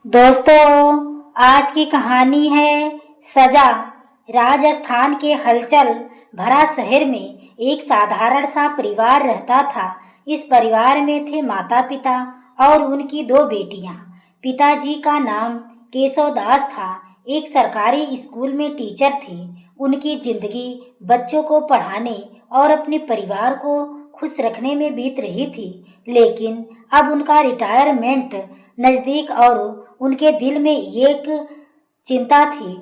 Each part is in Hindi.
दोस्तों, आज की कहानी है सजा। राजस्थान के हलचल भरा शहर में एक साधारण सा परिवार रहता था। इस परिवार में थे माता पिता और उनकी दो बेटियां। पिताजी का नाम केशव दास था, एक सरकारी स्कूल में टीचर थे। उनकी जिंदगी बच्चों को पढ़ाने और अपने परिवार को खुश रखने में बीत रही थी। लेकिन अब उनका रिटायरमेंट नज़दीक और उनके दिल में एक चिंता थी,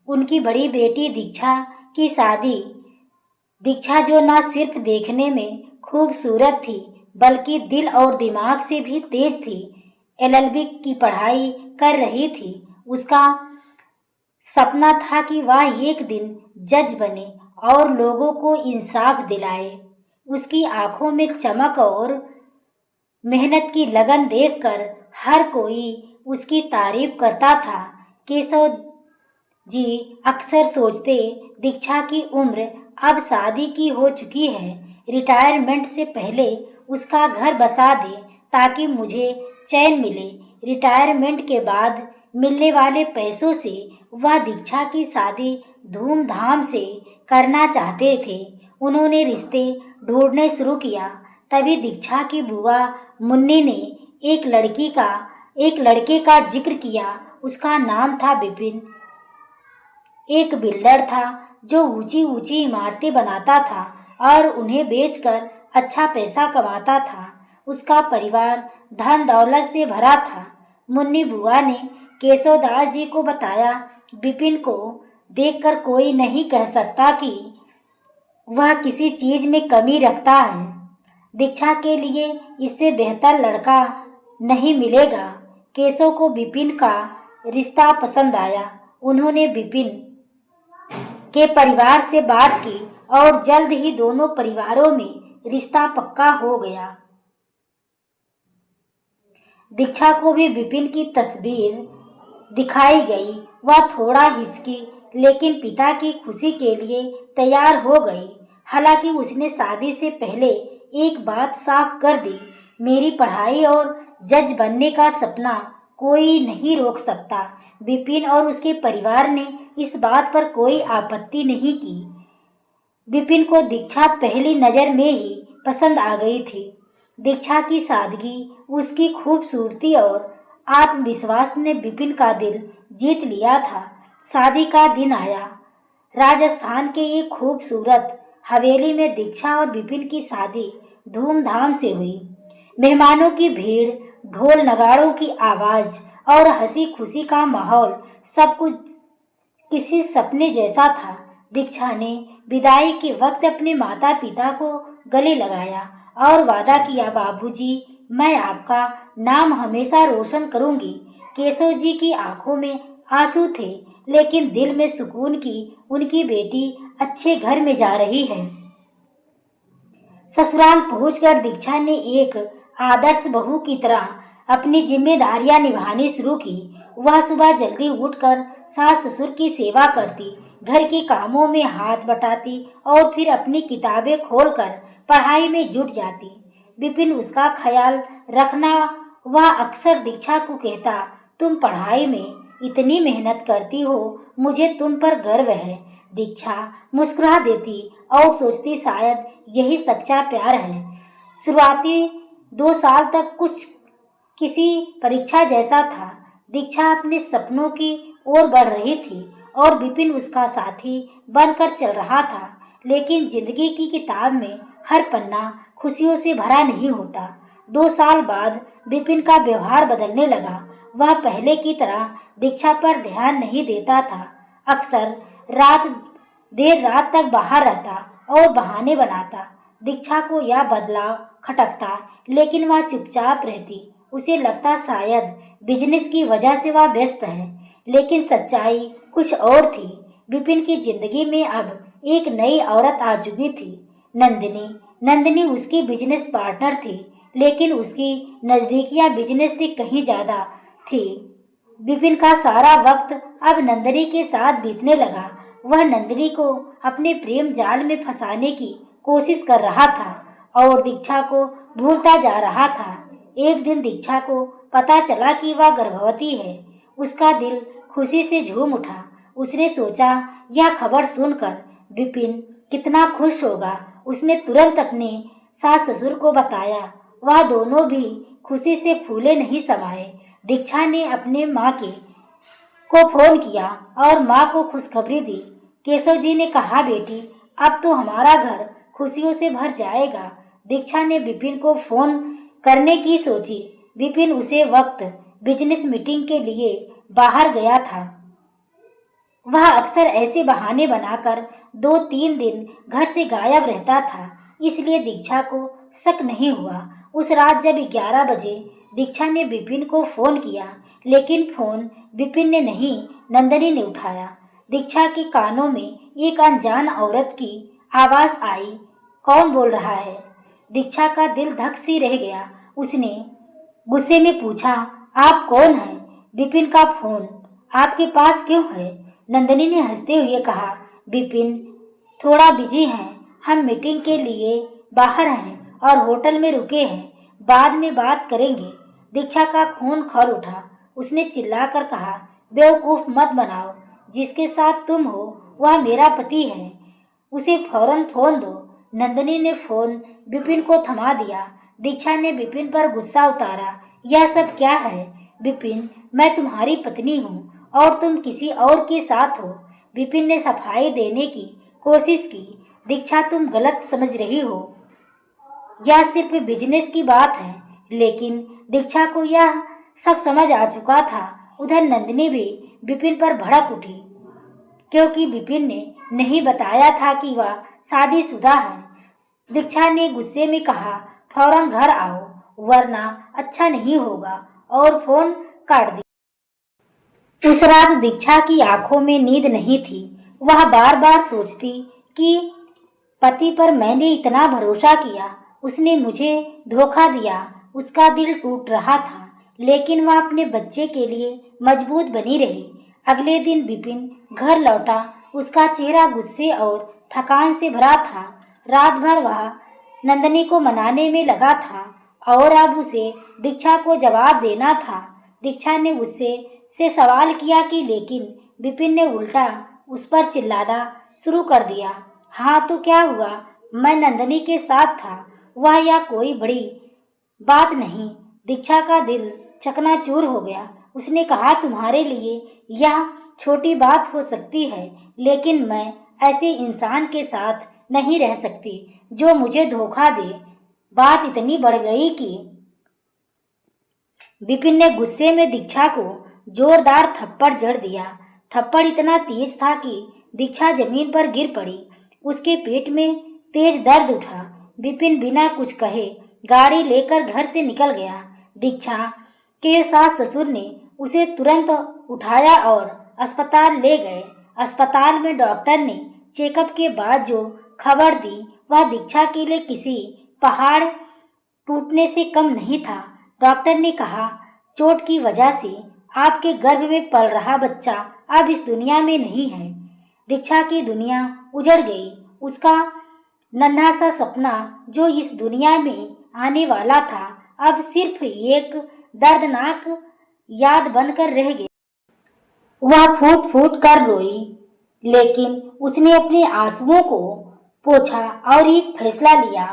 उनकी बड़ी बेटी दीक्षा की शादी। दीक्षा जो ना सिर्फ देखने में खूबसूरत थी बल्कि दिल और दिमाग से भी तेज थी। एलएलबी की पढ़ाई कर रही थी। उसका सपना था कि वह एक दिन जज बने और लोगों को इंसाफ दिलाए। उसकी आंखों में चमक और मेहनत की लगन देखकर हर कोई उसकी तारीफ करता था। केशव जी अक्सर सोचते, दीक्षा की उम्र अब शादी की हो चुकी है, रिटायरमेंट से पहले उसका घर बसा दे ताकि मुझे चैन मिले। रिटायरमेंट के बाद मिलने वाले पैसों से वह दीक्षा की शादी धूमधाम से करना चाहते थे। उन्होंने रिश्ते ढूंढने शुरू किया। तभी दीक्षा की बुआ मुन्नी ने एक लड़के का जिक्र किया। उसका नाम था विपिन। एक बिल्डर था जो ऊंची ऊंची इमारतें बनाता था और उन्हें बेचकर अच्छा पैसा कमाता था। उसका परिवार धन दौलत से भरा था। मुन्नी बुआ ने केशवदास जी को बताया, विपिन को देखकर कोई नहीं कह सकता कि वह किसी चीज में कमी रखता है। दीक्षा के लिए इससे बेहतर लड़का नहीं मिलेगा। केशव को विपिन का रिश्ता पसंद आया। उन्होंने विपिन के परिवार से बात की और जल्द ही दोनों परिवारों में रिश्ता पक्का हो गया। दीक्षा को भी विपिन की तस्वीर दिखाई गई। वह थोड़ा हिचकी लेकिन पिता की खुशी के लिए तैयार हो गई। हालांकि उसने शादी से पहले एक बात साफ कर दी, मेरी पढ़ाई और जज बनने का सपना कोई नहीं रोक सकता। विपिन और उसके परिवार ने इस बात पर कोई आपत्ति नहीं की। विपिन को दीक्षा पहली नज़र में ही पसंद आ गई थी। दीक्षा की सादगी, उसकी खूबसूरती और आत्मविश्वास ने विपिन का दिल जीत लिया था। शादी का दिन आया। राजस्थान के एक खूबसूरत हवेली में दीक्षा और विपिन की शादी धूमधाम से हुई। मेहमानों की भीड़, ढोल नगाड़ों की आवाज़ और हंसी खुशी का माहौल, सब कुछ किसी सपने जैसा था। दीक्षा ने विदाई के वक्त अपने माता पिता को गले लगाया और वादा किया, बाबूजी, मैं आपका नाम हमेशा रोशन करूंगी। केशव जी की आंखों में आंसू थे लेकिन दिल में सुकून की उनकी बेटी अच्छे घर में जा रही है। ससुराल पहुंचकर दीक्षा ने एक आदर्श बहू की तरह अपनी जिम्मेदारियां निभानी शुरू की। वह सुबह जल्दी उठकर सास ससुर की सेवा करती, घर के कामों में हाथ बटाती और फिर अपनी किताबें खोलकर पढ़ाई में जुट जाती। विपिन उसका ख्याल रखना, वह अक्सर दीक्षा को कहता, तुम पढ़ाई में इतनी मेहनत करती हो, मुझे तुम पर गर्व है। दीक्षा मुस्कुरा देती और सोचती शायद यही सच्चा प्यार है। शुरुआती 2 साल तक कुछ किसी परीक्षा जैसा था। दीक्षा अपने सपनों की ओर बढ़ रही थी और विपिन उसका साथी बनकर चल रहा था। लेकिन जिंदगी की किताब में हर पन्ना खुशियों से भरा नहीं होता। 2 साल बाद विपिन का व्यवहार बदलने लगा। वह पहले की तरह दीक्षा पर ध्यान नहीं देता था। अक्सर देर रात तक बाहर रहता और बहाने बनाता। दीक्षा को यह बदलाव खटकता लेकिन वह चुपचाप रहती। उसे लगता शायद बिजनेस की वजह से वह व्यस्त है, लेकिन सच्चाई कुछ और थी। विपिन की जिंदगी में अब एक नई औरत आ चुकी थी, नंदिनी। नंदिनी उसकी बिजनेस पार्टनर थी लेकिन उसकी नज़दीकियां बिजनेस से कहीं ज़्यादा थी। विपिन का सारा वक्त अब नंदिनी के साथ बीतने लगा। वह नंदिनी को अपने प्रेम जाल में फंसाने की कोशिश कर रहा था और दीक्षा को भूलता जा रहा था। एक दिन दीक्षा को पता चला कि वह गर्भवती है। उसका दिल खुशी से झूम उठा। उसने सोचा यह खबर सुनकर विपिन कितना खुश होगा। उसने तुरंत अपने सास ससुर को बताया। वह दोनों भी खुशी से फूले नहीं समाये। दीक्षा ने अपने माँ को फोन किया और माँ को खुशखबरी दी। केशव जी ने कहा, बेटी अब तो हमारा घर खुशियों से भर जाएगा। दीक्षा ने विपिन को फोन करने की सोची। विपिन उसे वक्त बिजनेस मीटिंग के लिए बाहर गया था। वह अक्सर ऐसे बहाने बनाकर 2-3 दिन घर से गायब रहता था, इसलिए दीक्षा को शक नहीं हुआ। उस रात जब 11 बजे दीक्षा ने विपिन को फोन किया, लेकिन फोन विपिन ने नहीं, नंदनी ने उठाया। दीक्षा के कानों में एक अनजान औरत की आवाज आई, कौन बोल रहा है? दीक्षा का दिल धक सी रह गया। उसने गुस्से में पूछा, आप कौन हैं? विपिन का फोन आपके पास क्यों है? नंदनी ने हंसते हुए कहा, विपिन थोड़ा बिजी हैं, हम मीटिंग के लिए बाहर हैं और होटल में रुके हैं, बाद में बात करेंगे। दीक्षा का खून खौल उठा। उसने चिल्लाकर कहा, बेवकूफ मत बनाओ, जिसके साथ तुम हो वह मेरा पति है, उसे फौरन फोन दो। नंदनी ने फोन विपिन को थमा दिया। दीक्षा ने विपिन पर गुस्सा उतारा, यह सब क्या है? विपिन, मैं तुम्हारी पत्नी हूँ और तुम किसी और के साथ हो। विपिन ने सफाई देने की कोशिश की। दीक्षा, तुम गलत समझ रही हो, यह सिर्फ बिजनेस की बात है। लेकिन दीक्षा को यह सब समझ आ चुका था। उधर नंदिनी भी विपिन पर भड़क उठी, क्योंकि विपिन ने नहीं बताया था कि वह शादीशुदा है। दीक्षा ने गुस्से में कहा, फौरन घर आओ वरना अच्छा नहीं होगा, और फोन काट दिया। उस रात दीक्षा की आंखों में नींद नहीं थी। वह बार बार सोचती कि पति पर मैंने इतना भरोसा किया, उसने मुझे धोखा दिया। उसका दिल टूट रहा था, लेकिन वह अपने बच्चे के लिए मजबूत बनी रही। अगले दिन विपिन घर लौटा। उसका चेहरा गुस्से और थकान से भरा था। रात भर वह नंदनी को मनाने में लगा था और अब उसे दीक्षा को जवाब देना था। दीक्षा ने उससे सवाल किया कि लेकिन विपिन ने उल्टा उस पर चिल्लाना शुरू कर दिया। हाँ तो क्या हुआ? मैं नंदनी के साथ था, वह या कोई बड़ी बात नहीं। दीक्षा का दिल चकनाचूर हो गया। उसने कहा, तुम्हारे लिए यह छोटी बात हो सकती है, लेकिन मैं ऐसे इंसान के साथ नहीं रह सकती जो मुझे धोखा दे। बात इतनी बढ़ गई कि विपिन ने गुस्से में दीक्षा को जोरदार थप्पड़ जड़ दिया। थप्पड़ इतना तेज था कि दीक्षा जमीन पर गिर पड़ी। उसके पेट में तेज दर्द उठा। विपिन बिना कुछ कहे गाड़ी लेकर घर से निकल गया। दीक्षा के सास ससुर ने उसे तुरंत उठाया और अस्पताल ले गए। अस्पताल में डॉक्टर ने चेकअप के बाद जो खबर दी वह दीक्षा के लिए किसी पहाड़ टूटने से कम नहीं था। डॉक्टर ने कहा, चोट की वजह से आपके गर्भ में पल रहा बच्चा अब इस दुनिया में नहीं है। दीक्षा की दुनिया उजड़ गई। उसका नन्हा सा सपना जो इस दुनिया में आने वाला था, अब सिर्फ एक दर्दनाक याद बनकर रह गया। वह फूट फूट कर रोई, लेकिन उसने अपने आंसुओं को पोंछा और एक फैसला लिया।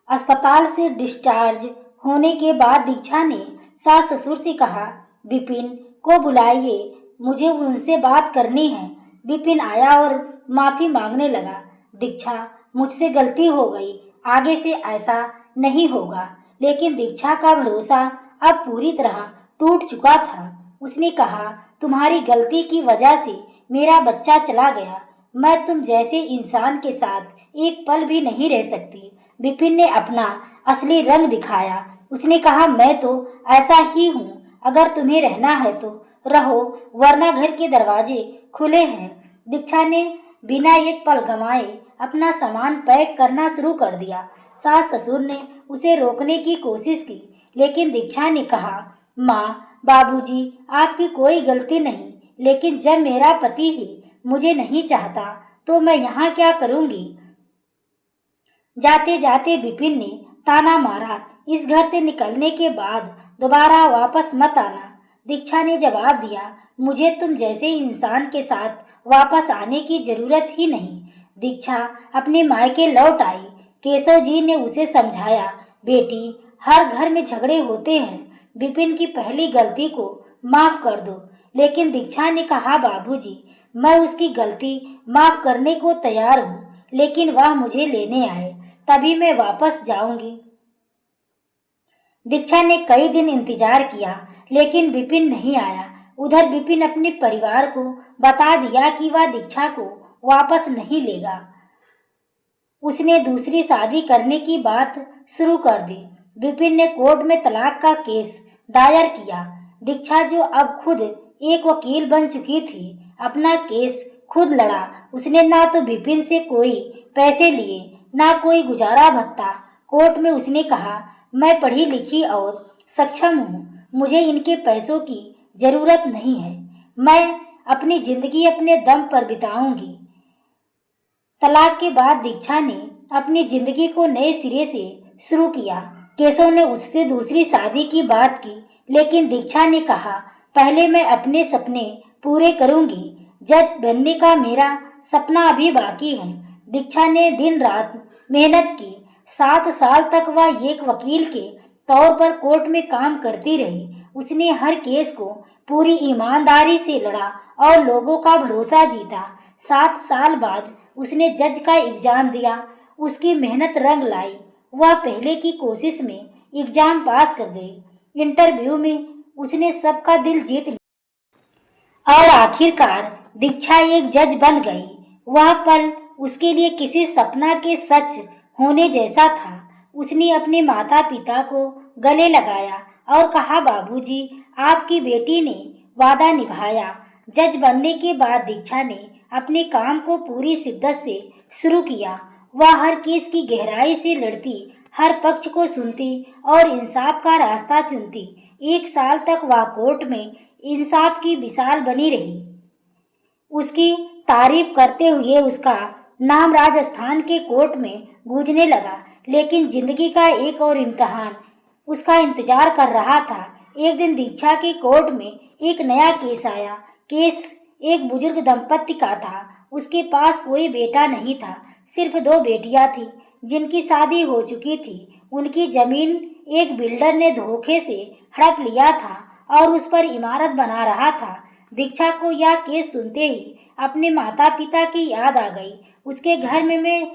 अस्पताल से डिस्चार्ज होने के बाद दीक्षा ने सास ससुर से कहा, विपिन को बुलाइए, मुझे उनसे बात करनी है। विपिन आया और माफी मांगने लगा। दीक्षा, मुझसे गलती हो गई, आगे से ऐसा नहीं होगा। लेकिन दीक्षा का भरोसा अब पूरी तरह टूट चुका था। उसने कहा, तुम्हारी गलती की वजह से मेरा बच्चा चला गया। मैं तुम जैसे इंसान के साथ एक पल भी नहीं रह सकती। विपिन ने अपना असली रंग दिखाया। उसने कहा, मैं तो ऐसा ही हूँ, अगर तुम्हें रहना है तो रहो, वरना घर के दरवाजे खुले हैं। दीक्षा ने बिना एक पल गंवाए अपना सामान पैक करना शुरू कर दिया। सास ससुर ने उसे रोकने की कोशिश की, लेकिन दीक्षा ने कहा, माँ बाबूजी, आपकी कोई गलती नहीं, लेकिन जब मेरा पति ही मुझे नहीं चाहता तो मैं यहाँ क्या करूँगी। जाते जाते विपिन ने ताना मारा, इस घर से निकलने के बाद दोबारा वापस मत आना। दीक्षा ने जवाब दिया, मुझे तुम जैसे इंसान के साथ वापस आने की जरूरत ही नहीं। दीक्षा अपने मायके लौट आई। केशव जी ने उसे समझाया, बेटी, हर घर में झगड़े होते हैं, विपिन की पहली गलती को माफ कर दो। लेकिन दीक्षा ने कहा, बाबूजी, मैं उसकी गलती माफ करने को तैयार हूँ, लेकिन वह मुझे लेने आए, तभी मैं वापस जाऊंगी। दीक्षा ने कई दिन इंतजार किया, लेकिन विपिन नहीं आया। उधर विपिन अपने परिवार को बता दिया कि वह दीक्षा को वापस नहीं लेगा। उसने दूसरी शादी करने की बात शुरू कर दी। विपिन ने कोर्ट में तलाक का केस दायर किया। दीक्षा, जो अब खुद एक वकील बन चुकी थी, अपना केस खुद लड़ा। उसने ना तो विपिन से कोई पैसे लिए, ना कोई गुजारा भत्ता। कोर्ट में उसने कहा, मैं पढ़ी लिखी और सक्षम हूँ, मुझे इनके पैसों की जरूरत नहीं है, मैं अपनी जिंदगी अपने दम पर बिताऊंगी। तलाक के बाद दीक्षा ने अपनी जिंदगी को नए सिरे से शुरू किया। केशव ने उससे दूसरी शादी की बात की, लेकिन दीक्षा ने कहा, पहले मैं अपने सपने पूरे करूंगी। जज बनने का मेरा सपना अभी बाकी है। दीक्षा ने दिन रात मेहनत की। 7 साल तक वह एक वकील के तौर पर कोर्ट में काम करती रही। उसने हर केस को पूरी ईमानदारी से लड़ा और लोगों का भरोसा जीता। 7 साल बाद उसने जज का एग्जाम दिया। उसकी मेहनत रंग लाई। वह पहले की कोशिश में एग्जाम पास कर गई। इंटरव्यू में उसने सबका दिल जीत लिया और आखिरकार दीक्षा एक जज बन गई। वह पल उसके लिए किसी सपना के सच होने जैसा था। उसने अपने माता पिता को गले लगाया और कहा, बाबूजी, आपकी बेटी ने वादा निभाया। जज बनने के बाद दीक्षा ने अपने काम को पूरी शिद्दत से शुरू किया। वह हर केस की गहराई से लड़ती, हर पक्ष को सुनती और इंसाफ का रास्ता चुनती। 1 साल तक वह कोर्ट में इंसाफ की मिसाल बनी रही। उसकी तारीफ करते हुए उसका नाम राजस्थान के कोर्ट में गूंजने लगा। लेकिन जिंदगी का एक और इम्तिहान उसका इंतजार कर रहा था। एक दिन दीक्षा के कोर्ट में एक नया केस आया। केस एक बुजुर्ग दंपत्ति का था। उसके पास कोई बेटा नहीं था, सिर्फ 2 बेटियां थी जिनकी शादी हो चुकी थी। उनकी जमीन एक बिल्डर ने धोखे से हड़प लिया था और उस पर इमारत बना रहा था। दीक्षा को यह केस सुनते ही अपने माता पिता की याद आ गई। उसके घर में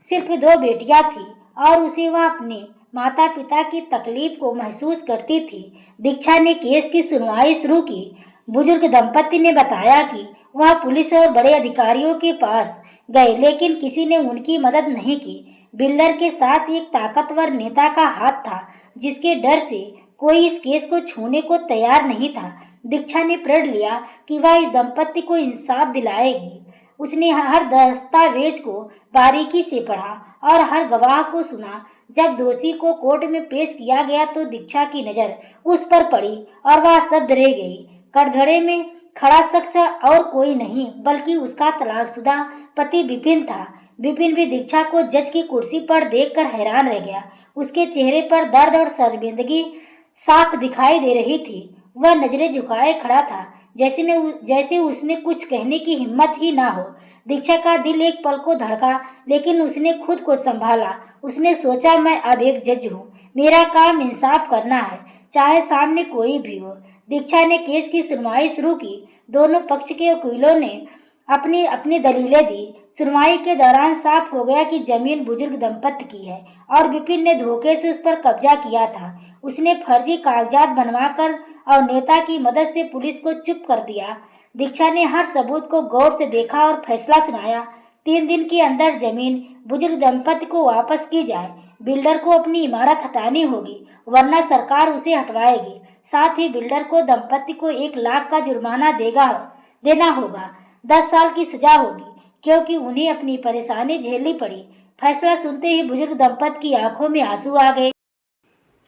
सिर्फ 2 बेटियां थी और उसे वह अपने माता पिता की तकलीफ को महसूस करती थी। दीक्षा ने केस की सुनवाई शुरू की। बुजुर्ग दंपत्ति ने बताया कि वह पुलिस और बड़े अधिकारियों के पास गए, लेकिन किसी ने उनकी मदद नहीं की। बिल्डर के साथ एक ताकतवर नेता का हाथ था, जिसके डर से कोई इस केस को छूने को तैयार नहीं था। दीक्षा ने प्रण लिया कि वह इस दंपत्ति को इंसाफ दिलाएगी। उसने हर दस्तावेज को बारीकी से पढ़ा और हर गवाह को सुना। जब दोषी को कोर्ट में पेश किया गया तो दीक्षा की नज़र उस पर पड़ी और वह स्तब्ध रह गई। कटघरे में खड़ा शख्स और कोई नहीं बल्कि उसका तलाकशुदा पति विपिन था। विपिन भी दीक्षा को जज की कुर्सी पर देखकर हैरान रह गया। उसके चेहरे पर दर्द और शर्मिंदगी साफ दिखाई दे रही थी। वह नजरें झुकाए खड़ा था, जैसे उसने कुछ कहने की हिम्मत ही ना हो। दीक्षा का दिल एक पल को धड़का, लेकिन उसने खुद को संभाला। उसने सोचा, मैं अब एक जज हूँ, मेरा काम इंसाफ करना है, चाहे सामने कोई भी हो। दीक्षा ने केस की सुनवाई शुरू की। दोनों पक्ष के वकीलों ने अपनी अपनी दलीलें दी। सुनवाई के दौरान साफ हो गया कि जमीन बुजुर्ग दंपत्ति की है और विपिन ने धोखे से उस पर कब्जा किया था। उसने फर्जी कागजात बनवाकर और नेता की मदद से पुलिस को चुप कर दिया। दीक्षा ने हर सबूत को गौर से देखा और फैसला सुनाया। 3 दिन के अंदर जमीन बुजुर्ग दंपत्ति को वापस की जाए। बिल्डर को अपनी इमारत हटानी होगी, वरना सरकार उसे हटवाएगी। साथ ही बिल्डर को दंपत्ति को 1 लाख का जुर्माना देना होगा। 10 साल की सजा होगी, क्योंकि उन्हें अपनी परेशानी झेलनी पड़ी। फैसला सुनते ही बुजुर्ग दंपत्ति की आंखों में आंसू आ गए।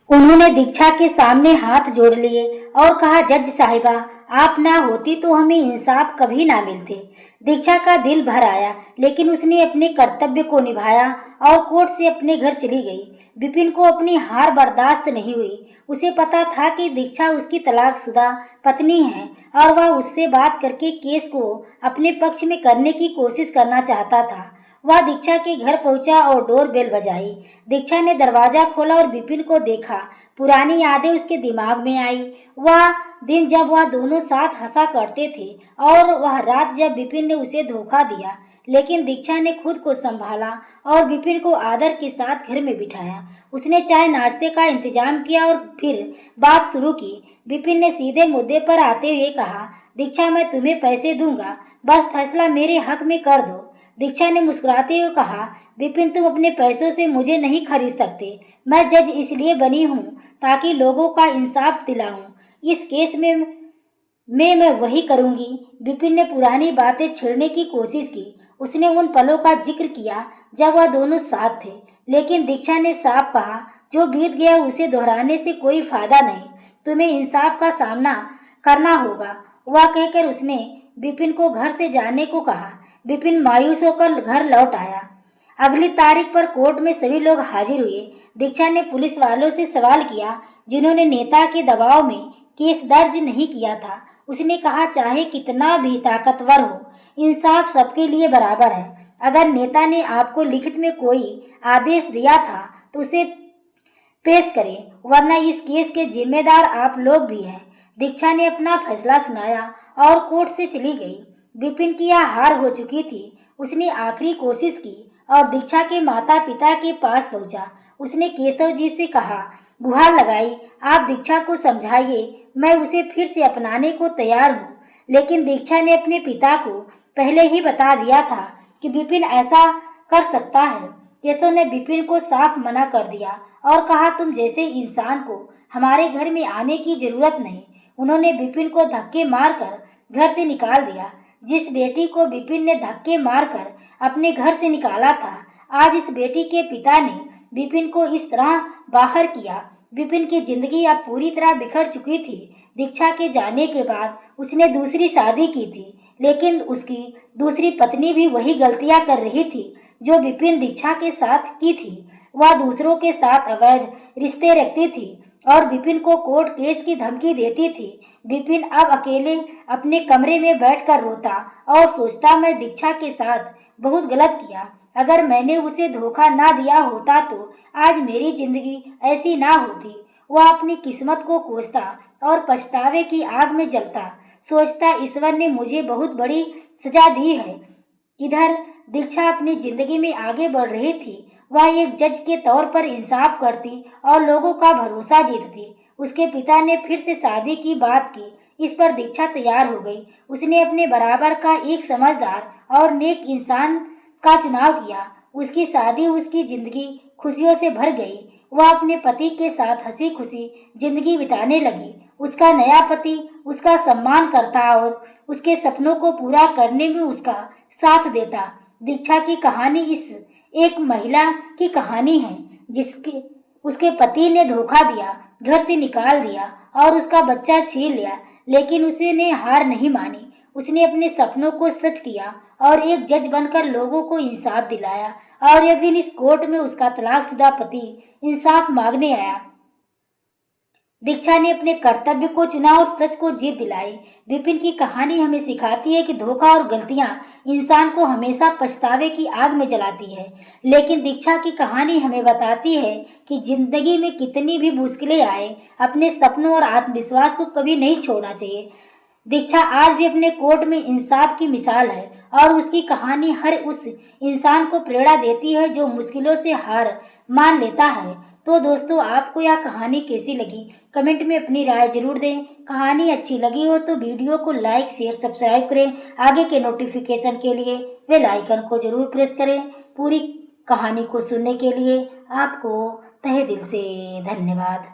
उन्होंने दीक्षा के सामने हाथ जोड़ लिए और कहा, जज साहिबा, आप ना होती तो हमें इंसाफ कभी ना मिलते। दीक्षा का दिल भर आया, लेकिन उसने अपने कर्तव्य को निभाया और कोर्ट से अपने घर चली गई। विपिन को अपनी हार बर्दाश्त नहीं हुई। उसे पता था कि दीक्षा उसकी तलाकशुदा पत्नी है और वह उससे बात करके केस को अपने पक्ष में करने की कोशिश करना चाहता था। वह दीक्षा के घर पहुंचा और डोर बेल बजाई। दीक्षा ने दरवाजा खोला और विपिन को देखा। पुरानी यादें उसके दिमाग में आई। वह दिन जब वह दोनों साथ हंसा करते थे और वह रात जब विपिन ने उसे धोखा दिया। लेकिन दीक्षा ने खुद को संभाला और विपिन को आदर के साथ घर में बिठाया। उसने चाय नाश्ते का इंतजाम किया और फिर बात शुरू की। विपिन ने सीधे मुद्दे पर आते हुए कहा, दीक्षा मैं तुम्हें पैसे दूंगा, बस फैसला मेरे हक में कर दो। दीक्षा ने मुस्कुराते हुए कहा, विपिन तुम अपने पैसों से मुझे नहीं खरीद सकते। मैं जज इसलिए बनी हूँ ताकि लोगों का इंसाफ दिलाऊं। इस केस में मैं वही करूंगी। विपिन ने पुरानी बातें छेड़ने की कोशिश की। उसने उन पलों का जिक्र किया जब वह दोनों साथ थे, लेकिन दीक्षा ने साफ कहा, जो बीत गया उसे दोहराने से कोई फायदा नहीं। तुम्हें इंसाफ का सामना करना होगा। वह कहकर उसने विपिन को घर से जाने को कहा। विपिन मायूस होकर घर लौट आया। अगली तारीख पर कोर्ट में सभी लोग हाजिर हुए। दीक्षा ने पुलिस वालों से सवाल किया जिन्होंने नेता के दबाव में केस दर्ज नहीं किया था। उसने कहा, चाहे कितना भी ताकतवर हो, इंसाफ सबके लिए बराबर है। अगर नेता ने आपको लिखित में कोई आदेश दिया था तो उसे पेश करें, वरना इस केस के जिम्मेदार आप लोग भी हैं। दीक्षा ने अपना फैसला सुनाया और कोर्ट से चली गई। विपिन की यह हार हो चुकी थी। उसने आखिरी कोशिश की और दीक्षा के माता पिता के पास पहुंचा। उसने केशव जी से कहा, गुहार लगाई, आप दीक्षा को समझाइए, मैं उसे फिर से अपनाने को तैयार हूँ। लेकिन दीक्षा ने अपने पिता को पहले ही बता दिया था कि विपिन ऐसा कर सकता है। केशव ने विपिन को साफ मना कर दिया और कहा, तुम जैसे इंसान को हमारे घर में आने की जरूरत नहीं। उन्होंने विपिन को धक्के मारकर घर से निकाल दिया। जिस बेटी को विपिन ने धक्के मारकर अपने घर से निकाला था, आज इस बेटी के पिता ने विपिन को इस तरह बाहर किया। विपिन की जिंदगी अब पूरी तरह बिखर चुकी थी। दीक्षा के जाने के बाद उसने दूसरी शादी की थी, लेकिन उसकी दूसरी पत्नी भी वही गलतियां कर रही थी जो विपिन दीक्षा के साथ की थी। वह दूसरों के साथ अवैध रिश्ते रखती थी और विपिन को कोर्ट केस की धमकी देती थी। विपिन अब अकेले अपने कमरे में बैठकर रोता और सोचता, मैं दीक्षा के साथ बहुत गलत किया। अगर मैंने उसे धोखा ना दिया होता तो आज मेरी जिंदगी ऐसी ना होती। वह अपनी किस्मत को कोसता और पछतावे की आग में जलता। सोचता, ईश्वर ने मुझे बहुत बड़ी सजा दी है। इधर दीक्षा अपनी जिंदगी में आगे बढ़ रही थी। वह एक जज के तौर पर इंसाफ करती और लोगों का भरोसा जीतती। उसके पिता ने फिर से शादी की बात की। इस पर दीक्षा तैयार हो गई। उसने अपने बराबर का एक समझदार और नेक इंसान का चुनाव किया। उसकी शादी, उसकी जिंदगी खुशियों से भर गई। वह अपने पति के साथ हंसी खुशी जिंदगी बिताने लगी। उसका नया पति उसका सम्मान करता और उसके सपनों को पूरा करने में उसका साथ देता। दीक्षा की कहानी इस एक महिला की कहानी है जिसके उसके पति ने धोखा दिया, घर से निकाल दिया और उसका बच्चा छीन लिया, लेकिन उसने हार नहीं मानी। उसने अपने सपनों को सच किया और एक जज बनकर लोगों को इंसाफ दिलाया। और एक दिन इस कोर्ट में उसका तलाकशुदा पति इंसाफ मांगने आया। दीक्षा ने अपने कर्तव्य को चुना और सच को जीत दिलाई। विपिन की कहानी हमें सिखाती है कि धोखा और गलतियां इंसान को हमेशा पछतावे की आग में जलाती है, लेकिन दीक्षा की कहानी हमें बताती है कि जिंदगी में कितनी भी मुश्किलें आए, अपने सपनों और आत्मविश्वास को कभी नहीं छोड़ना चाहिए। दीक्षा आज भी अपने कोर्ट में इंसाफ की मिसाल है और उसकी कहानी हर उस इंसान को प्रेरणा देती है जो मुश्किलों से हार मान लेता है। तो दोस्तों, आपको यह कहानी कैसी लगी, कमेंट में अपनी राय जरूर दें। कहानी अच्छी लगी हो तो वीडियो को लाइक शेयर सब्सक्राइब करें। आगे के नोटिफिकेशन के लिए बेल आइकन को जरूर प्रेस करें। पूरी कहानी को सुनने के लिए आपको तहे दिल से धन्यवाद।